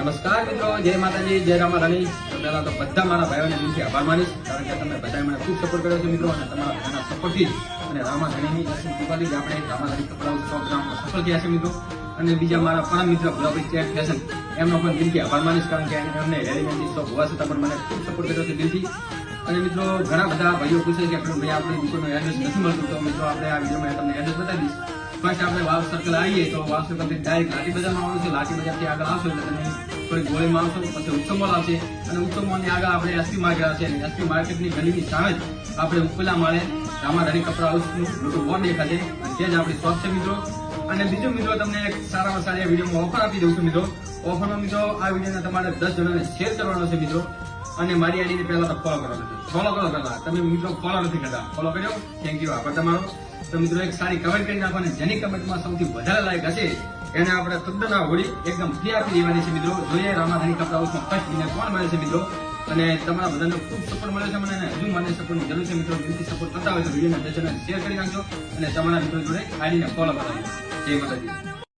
નમસ્કાર મિત્રો, જય માતાજી, જય રામારાણી। પહેલા તો બધા મારા ભાઈઓને દિલથી આભાર માનીશ, કારણ કે તમે બધાએ મને ખૂબ સપોર્ટ કર્યો છે મિત્રો, અને તમારા બધાના સપોર્ટથી અને રામારાણીની દર્શન કૃપાથી જ આપણે રામારાણી કપડાં 100 ગ્રામ સફળ થયા છે મિત્રો। અને બીજા મારા પરમ મિત્ર બ્લોગિંગ ચેટ ફેશન, એમનો પણ દિલથી આભાર માનીશ, કારણ કે એમને રેડીમેડની શોપ હોવા છતાં પણ મને ખૂબ સપોર્ટ કર્યો છે દિલથી। અને મિત્રો, ઘણા બધા ભાઈઓ પૂછે છે કે ભાઈ આપણી દુકાનનું એડ્રેસ નથી મળતું, તો મિત્રો આપણે આ વિડીયોમાં તમને એડ્રેસ બતાવી દઈશ। ફર્સ્ટ આપણે વાવ સર્કલ આવીએ તો વાવ સર્કલથી ડાયરેક્ટ લાઠી બજારમાં આવવાનું છે। લાઠી બજારથી આગળ આવશો એટલે તમે થોડી ગોળીમાં આવશો, પછી ઉત્સવ મોલ આવશે, અને ઉત્સવ મોલની આગળ આપણે એસપી માર્કેટ આવશે। એસપી માર્કેટની ગલીની સામે જ આપણે ઉપલા માળે રામારાણી કપડા હાઉસનું મોટું બોર્ડ દેખાશે, અને ત્યાં જ આપણી શોપ છે મિત્રો। અને બીજું મિત્રો, તમને એક સારામાં સારી વિડીયોમાં ઓફર આપી દઉં છું મિત્રો। ઓફરમાં મિત્રો આ વિડીયોને તમારે 10 જણાને શેર કરવાનો છે મિત્રો, અને મારી આઈડીને પહેલા તો ફોલો કરવાનો છે। ફોલો કરો પહેલા, તમે મિત્રો ફોલો નથી કરતા, ફોલો કર્યો, થેન્ક યુ, આભાર તમારો। તો મિત્રો એક સારી કમેન્ટ કરી નાખો, અને જેની કમેન્ટમાં સૌથી વધારે લાઈક હશે એને આપણે તદ્દન આ હોળી એકદમ ફ્રી આપી દેવાની છે મિત્રો। જોઈએ રામારાણી કપડા હાઉસમાં ફર્સ્ટ વિનર કોણ મળે છે મિત્રો। અને તમારા બધાનો ખૂબ સપોર્ટ મળે છે મને, અને હજુ મને સપોર્ટની જરૂર છે મિત્રો। દિલથી સપોર્ટ કરતા હોય તો વિડીયોને 10 જણાને શેર કરી નાખજો, અને તમારા મિત્રો જોડે આઈડીને ફોલો કરાવજો। જય માતાજી।